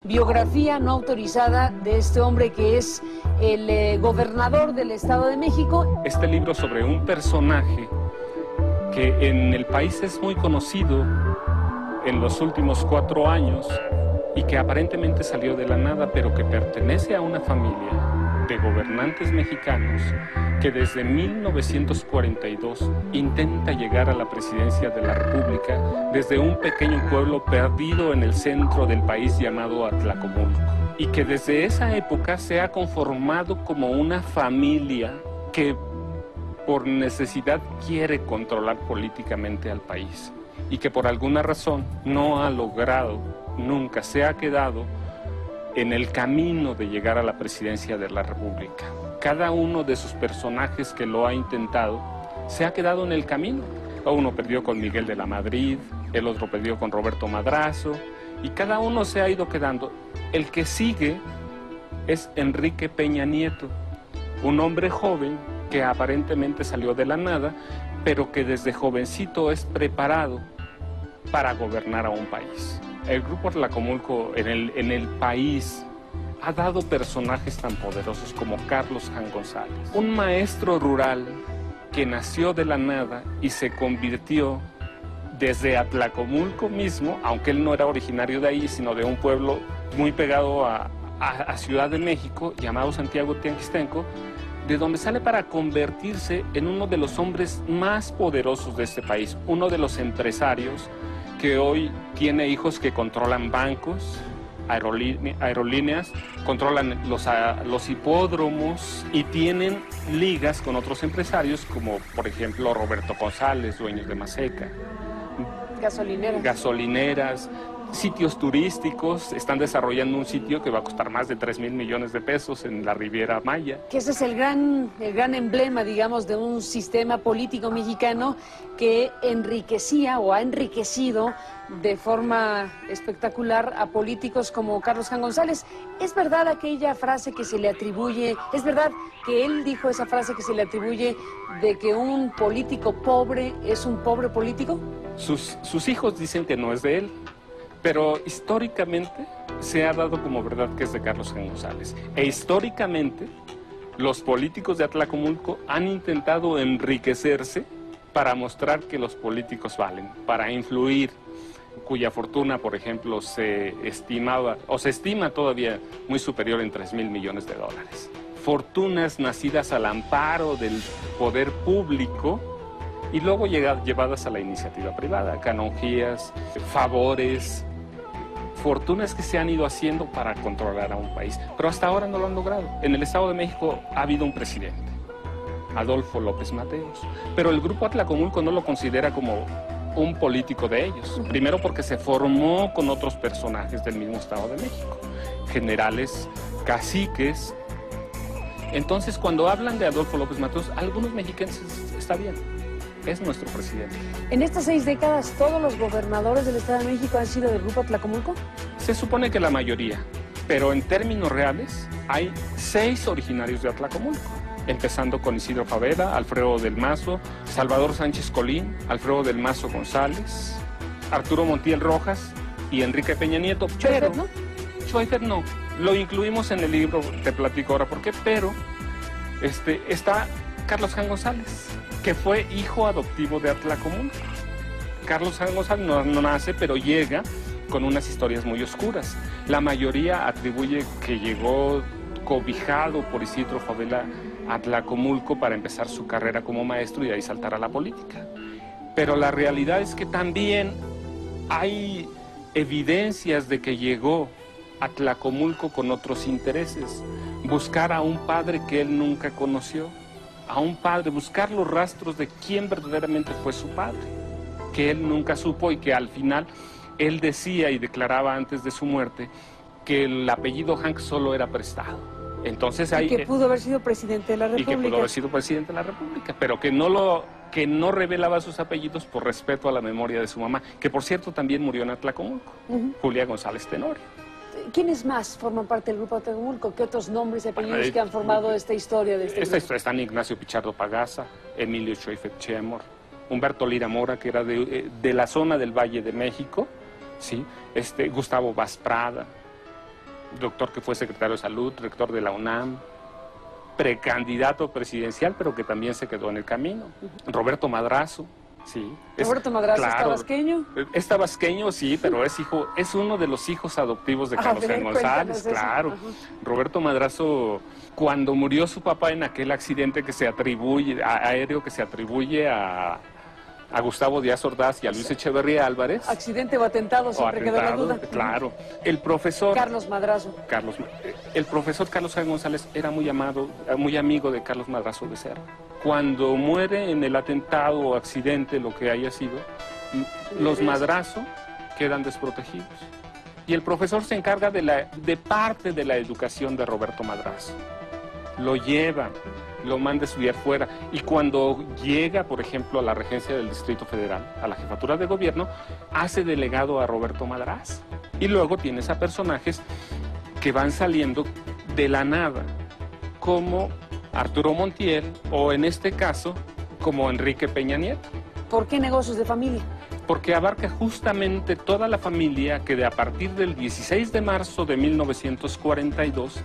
Biografía no autorizada de este hombre que es el gobernador del Estado de México. Este libro sobre un personaje que en el país es muy conocido en los últimos 4 años y que aparentemente salió de la nada, pero que pertenece a una familia de gobernantes mexicanos que desde 1942 intenta llegar a la presidencia de la República desde un pequeño pueblo perdido en el centro del país llamado Atlacomulco, y que desde esa época se ha conformado como una familia que por necesidad quiere controlar políticamente al país y que por alguna razón no ha logrado, nunca se ha quedado en el camino de llegar a la presidencia de la República. Cada uno de sus personajes que lo ha intentado se ha quedado en el camino. Uno perdió con Miguel de la Madrid, el otro perdió con Roberto Madrazo, y cada uno se ha ido quedando. El que sigue es Enrique Peña Nieto, un hombre joven que aparentemente salió de la nada, pero que desde jovencito es preparado para gobernar a un país. El Grupo Atlacomulco en el país ha dado personajes tan poderosos como Carlos Jan González, un maestro rural que nació de la nada y se convirtió desde Atlacomulco mismo, aunque él no era originario de ahí, sino de un pueblo muy pegado a Ciudad de México, llamado Santiago Tianguistenco, de donde sale para convertirse en uno de los hombres más poderosos de este país, uno de los empresarios que hoy tiene hijos que controlan bancos, aerolíneas, controlan los hipódromos y tienen ligas con otros empresarios como por ejemplo Roberto González, dueños de Maseca. Gasolineras, sitios turísticos. Están desarrollando un sitio que va a costar más de 3,000 millones de pesos en la Riviera Maya. Que ese es el gran emblema, digamos, de un sistema político mexicano que enriquecía o ha enriquecido de forma espectacular a políticos como Carlos Jan González. ¿Es verdad aquella frase que se le atribuye, es verdad que él dijo esa frase que se le atribuye de que un político pobre es un pobre político? Sus hijos dicen que no es de él, pero históricamente se ha dado como verdad que es de Carlos Jan González. E históricamente los políticos de Atlacomulco han intentado enriquecerse para mostrar que los políticos valen, para influir, cuya fortuna, por ejemplo, se estimaba, o se estima todavía muy superior en 3,000 millones de dólares. Fortunas nacidas al amparo del poder público y luego llevadas a la iniciativa privada, canonjías, favores, fortunas que se han ido haciendo para controlar a un país, pero hasta ahora no lo han logrado. En el Estado de México ha habido un presidente, Adolfo López Mateos, pero el Grupo Atlacomulco no lo considera como un político de ellos. Primero porque se formó con otros personajes del mismo Estado de México, generales, caciques. Entonces, cuando hablan de Adolfo López Mateos, algunos mexicanos está bien, es nuestro presidente. En estas 6 décadas, ¿todos los gobernadores del Estado de México han sido del Grupo Atlacomulco? Se supone que la mayoría, pero en términos reales hay 6 originarios de Atlacomulco, empezando con Isidro Fabela, Alfredo del Mazo, Salvador Sánchez Colín, Alfredo del Mazo González, Arturo Montiel Rojas y Enrique Peña Nieto. Pero Schweitzer no, lo incluimos en el libro, te platico ahora por qué, pero está Carlos Jan González, que fue hijo adoptivo de Atlacomulco. Carlos Jan González no nace, pero llega con unas historias muy oscuras. La mayoría atribuye que llegó cobijado por Isidro Fabela a Atlacomulco para empezar su carrera como maestro y de ahí saltar a la política. Pero la realidad es que también hay evidencias de que llegó a Atlacomulco con otros intereses, buscar a un padre que él nunca conoció, a un padre, buscar los rastros de quién verdaderamente fue su padre, que él nunca supo y que al final él decía y declaraba antes de su muerte que el apellido Hank solo era prestado. Entonces y que pudo haber sido presidente de la República. Y que pudo haber sido presidente de la República, pero que no revelaba sus apellidos por respeto a la memoria de su mamá, que por cierto también murió en Atlacomulco, Julia González Tenorio. ¿Quiénes más forman parte del Grupo Atlacomulco? ¿Qué otros nombres y apellidos que han formado esta historia de este grupo? Están Ignacio Pichardo Pagaza, Emilio Schweitzer Chemor, Humberto Lira Mora, que era de la zona del Valle de México, ¿sí? Gustavo Vaz Prada, doctor que fue secretario de Salud, rector de la UNAM, precandidato presidencial, pero que también se quedó en el camino. Roberto Madrazo, sí. Roberto Madrazo, claro, ¿es tabasqueño? Es tabasqueño, sí, pero es uno de los hijos adoptivos de Carlos Sainz González, claro. Roberto Madrazo, cuando murió su papá en aquel accidente que se atribuye, aéreo que se atribuye a Gustavo Díaz Ordaz y a Luis Echeverría Álvarez. Accidente o atentado, siempre quedó la duda. Claro. El profesor Carlos Madrazo. El profesor Carlos Sainz González era muy amigo de Carlos Madrazo Becerra. Cuando muere en el atentado o accidente, lo que haya sido, los Madrazo quedan desprotegidos. Y el profesor se encarga de parte de la educación de Roberto Madrazo. Lo lleva, lo manda a estudiar fuera, y cuando llega, por ejemplo, a la regencia del Distrito Federal, a la jefatura de gobierno, hace delegado a Roberto Madrazo. Y luego tienes a personajes que van saliendo de la nada, como Arturo Montiel, o en este caso, como Enrique Peña Nieto. ¿Por qué negocios de familia? Porque abarca justamente toda la familia que a partir del 16 de marzo de 1942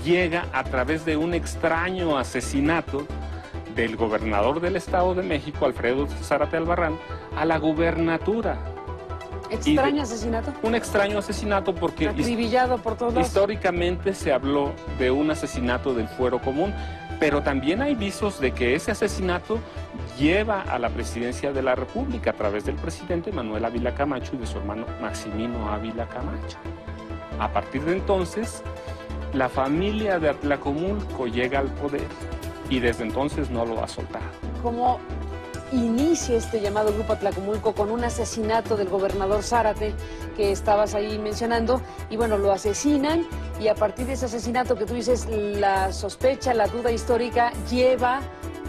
llega a través de un extraño asesinato del gobernador del Estado de México, Alfredo Zárate Albarrán, a la gubernatura. ¿Extraño asesinato? Un extraño asesinato porque acribillado por todos lados. Históricamente se habló de un asesinato del fuero común, pero también hay visos de que ese asesinato lleva a la presidencia de la República a través del presidente Manuel Ávila Camacho y de su hermano Maximino Ávila Camacho. A partir de entonces, la familia de Atlacomulco llega al poder y desde entonces no lo ha soltado. ¿Cómo inicia este llamado Grupo Atlacomulco con un asesinato del gobernador Zárate que estabas ahí mencionando? Y bueno, lo asesinan y a partir de ese asesinato que tú dices, la sospecha, la duda histórica lleva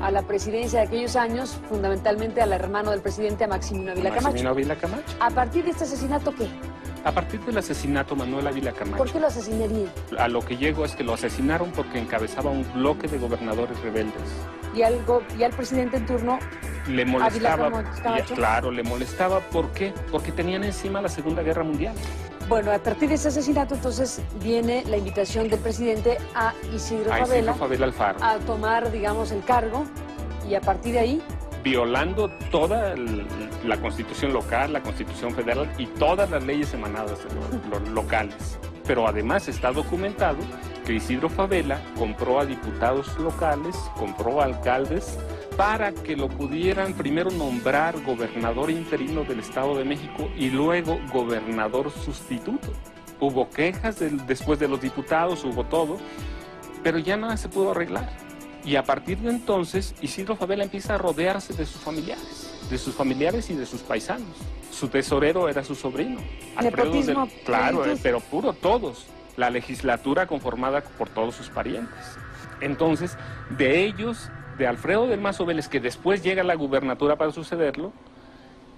a la presidencia de aquellos años, fundamentalmente al hermano del presidente, a Maximino Ávila Camacho. Maximino Ávila Camacho. ¿A partir de este asesinato qué? A partir del asesinato Manuel Ávila Camacho. ¿Por qué lo asesinarían? A lo que llego es que lo asesinaron porque encabezaba un bloque de gobernadores rebeldes. Y al presidente en turno le molestaba. Camacho. Claro, le molestaba. ¿Por qué? Porque tenían encima la Segunda Guerra Mundial. Bueno, a partir de ese asesinato, entonces, viene la invitación del presidente a Isidro Fabela Alfaro a tomar, digamos, el cargo, y a partir de ahí, violando toda la Constitución local, la Constitución federal y todas las leyes emanadas de los locales. Pero además está documentado que Isidro Fabela compró a diputados locales, compró a alcaldes, para que lo pudieran primero nombrar gobernador interino del Estado de México y luego gobernador sustituto. Hubo quejas después de los diputados, hubo todo, pero ya nada se pudo arreglar. Y a partir de entonces, Isidro Fabela empieza a rodearse de sus familiares y de sus paisanos. Su tesorero era su sobrino, Alfredo claro, pero puro todos. La legislatura conformada por todos sus parientes. Entonces, de ellos, de Alfredo del Mazo Vélez, que después llega a la gubernatura para sucederlo,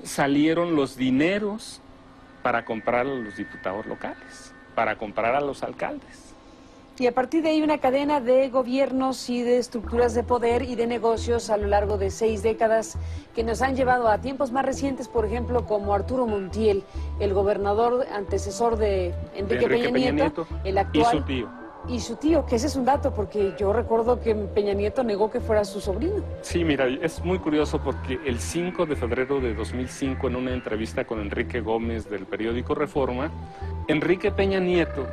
salieron los dineros para comprar a los diputados locales, para comprar a los alcaldes. Y a partir de ahí una cadena de gobiernos y de estructuras de poder y de negocios a lo largo de 6 décadas que nos han llevado a tiempos más recientes, por ejemplo, como Arturo Montiel, el gobernador antecesor de Enrique Peña Nieto, el actual. Y su tío. Y su tío, que ese es un dato, porque yo recuerdo que Peña Nieto negó que fuera su sobrino. Sí, mira, es muy curioso porque el 5 de febrero de 2005, en una entrevista con Enrique Gómez del periódico Reforma, Enrique Peña Nieto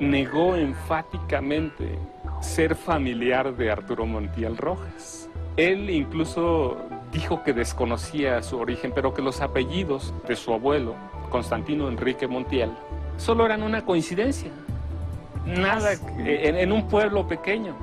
negó enfáticamente ser familiar de Arturo Montiel Rojas. Él incluso dijo que desconocía su origen, pero que los apellidos de su abuelo, Constantino Enrique Montiel, solo eran una coincidencia. Nada, en un pueblo pequeño.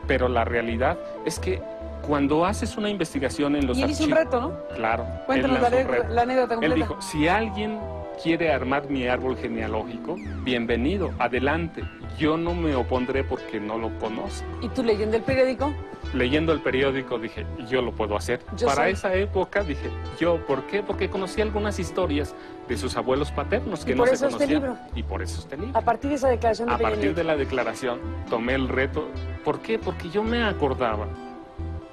Pero la realidad es que cuando haces una investigación en los archivos... Y él hizo un reto, ¿no? Claro. Cuéntanos la anécdota completa. Él dijo, si alguien quiere armar mi árbol genealógico, bienvenido, adelante. Yo no me opondré porque no lo conozco. ¿Y tú leyendo el periódico? Leyendo el periódico dije, yo lo puedo hacer. Para esa época dije, ¿por qué? Porque conocí algunas historias de sus abuelos paternos que no se conocían. Este libro. Y por eso este libro. A partir de esa declaración de Peña Nieto. A partir de la declaración tomé el reto. ¿Por qué? Porque yo me acordaba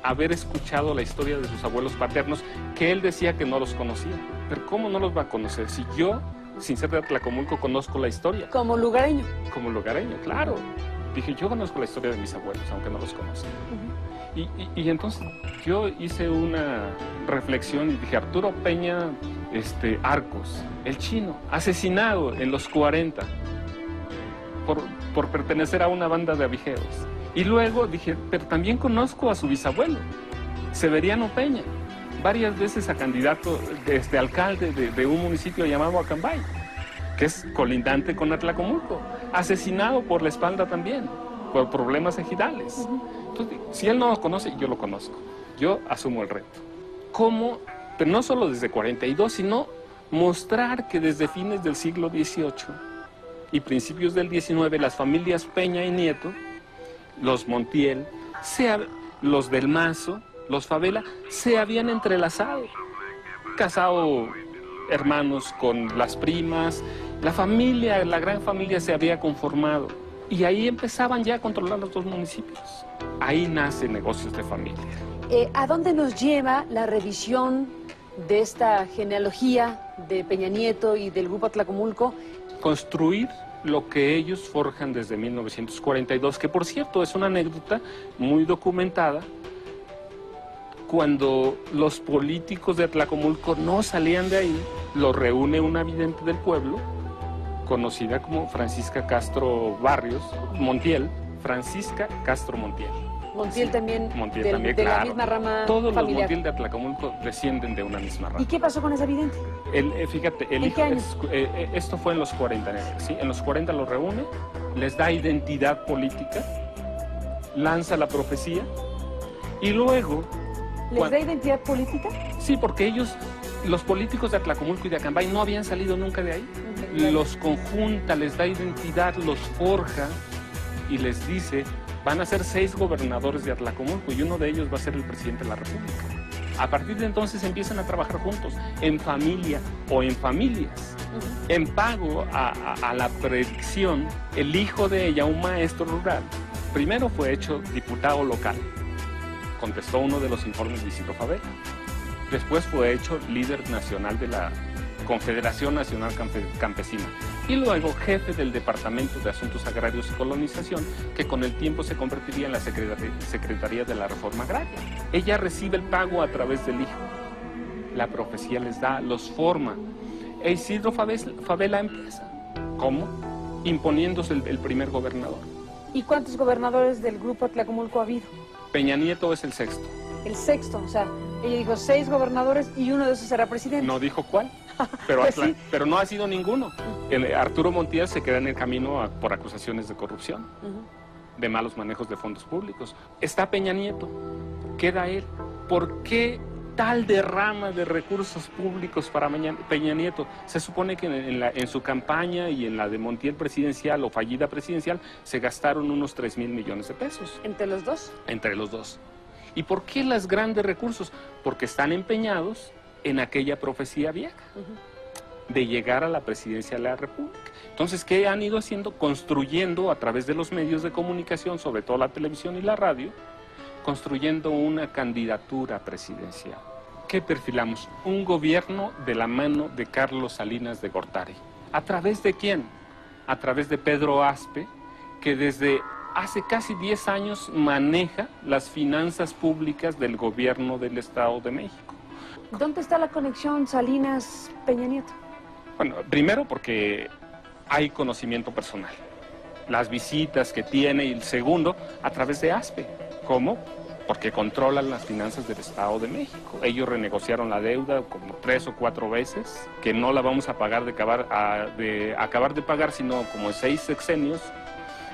haber escuchado la historia de sus abuelos paternos, que él decía que no los conocía. Pero ¿cómo no los va a conocer? Si yo, sin ser de Atlacomulco, conozco la historia. Como lugareño. como lugareño, claro. Dije, yo conozco la historia de mis abuelos, aunque no los conozca. Y entonces yo hice una reflexión y dije, Arturo Peña Arcos, el chino, asesinado en los 40 por pertenecer a una banda de avijeros. Y luego dije, pero también conozco a su bisabuelo, Severiano Peña, varias veces a candidato, alcalde de un municipio llamado Acambay, que es colindante con Atlacomulco, asesinado por la espalda también, por problemas ejidales. Entonces, si él no lo conoce, yo lo conozco. Yo asumo el reto. ¿Cómo? Pero no solo desde 42, sino mostrar que desde fines del siglo XVIII y principios del XIX, las familias Peña y Nieto, los Montiel, los del Mazo, los Favela, se habían entrelazado, casado hermanos con las primas, la familia, la gran familia se había conformado. Y ahí empezaban ya a controlar los dos municipios. Ahí nace Negocios de Familia. ¿A dónde nos lleva la revisión de esta genealogía de Peña Nieto y del Grupo Atlacomulco? Construir lo que ellos forjan desde 1942, que por cierto es una anécdota muy documentada. Cuando los políticos de Atlacomulco no salían de ahí, los reúne una vidente del pueblo, conocida como Francisca Castro Barrios, Montiel, Francisca Castro Montiel. Montiel, sí, también, Montiel también, de claro. La misma rama Todos familiar. Los Montiel de Atlacomulco descienden de una misma rama. ¿Y qué pasó con esa vidente? Fíjate, el ¿En hijo qué año? Esto fue en los 40, ¿sí? En los 40 los reúne, les da identidad política, lanza la profecía y luego... ¿Les da identidad política? Sí, porque ellos, los políticos de Atlacomulco y de Acambay, no habían salido nunca de ahí. Los conjunta, les da identidad, los forja y les dice, van a ser 6 gobernadores de Atlacomulco y uno de ellos va a ser el presidente de la República. A partir de entonces empiezan a trabajar juntos, en familia o en familias. En pago a la predicción, el hijo de ella, un maestro rural, primero fue hecho diputado local. Contestó uno de los informes de Isidro Favela. Después fue hecho líder nacional de la Confederación Nacional Campesina y luego jefe del Departamento de Asuntos Agrarios y Colonización, que con el tiempo se convertiría en la Secretaría de la Reforma Agraria. Ella recibe el pago a través del hijo. La profecía les da, los forma. E Isidro Favela empieza. ¿Cómo? Imponiéndose el primer gobernador. ¿Y cuántos gobernadores del Grupo Atlacomulco ha habido? Peña Nieto es el 6º. El 6º, o sea, ella dijo 6 gobernadores y uno de esos será presidente. No dijo cuál, pero, Pues sí. pero no ha sido ninguno. Arturo Montiel se queda en el camino por acusaciones de corrupción, de malos manejos de fondos públicos. Está Peña Nieto, queda él. ¿Por qué tal derrama de recursos públicos para Peña Nieto? Se supone que en su campaña y en la de Montiel presidencial o fallida presidencial se gastaron unos 3,000 millones de pesos. ¿Entre los dos? Entre los dos. ¿Y por qué los grandes recursos? Porque están empeñados en aquella profecía vieja de llegar a la presidencia de la República. Entonces, ¿qué han ido haciendo? Construyendo a través de los medios de comunicación, sobre todo la televisión y la radio, construyendo una candidatura presidencial. ¿Qué perfilamos? Un gobierno de la mano de Carlos Salinas de Gortari. ¿A través de quién? A través de Pedro Aspe, que desde hace casi 10 años maneja las finanzas públicas del gobierno del Estado de México. ¿Dónde está la conexión Salinas-Peña Nieto? Bueno, primero porque hay conocimiento personal, las visitas que tiene, y el segundo, a través de Aspe. ¿Cómo? Porque controlan las finanzas del Estado de México. Ellos renegociaron la deuda como 3 o 4 veces, que no la vamos a pagar de acabar de pagar, sino como 6 sexenios.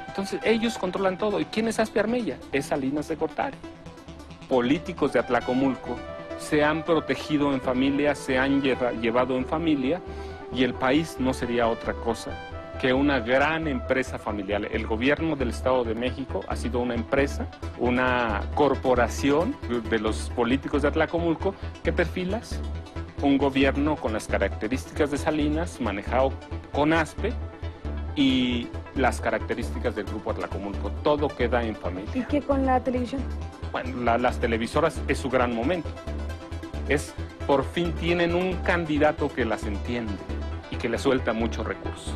Entonces, ellos controlan todo. ¿Y quién es Aspe Armella? Es Salinas de Gortari. Políticos de Atlacomulco se han protegido en familia, se han llevado en familia, y el país no sería otra cosa que una gran empresa familiar. El gobierno del Estado de México ha sido una empresa, una corporación de los políticos de Atlacomulco. ¿Qué perfilas? Un gobierno con las características de Salinas, manejado con Aspe, y las características del Grupo Atlacomulco. Todo queda en familia. ¿Y qué con la televisión? Bueno, las televisoras es su gran momento. Por fin tienen un candidato que las entiende y que le suelta muchos recursos.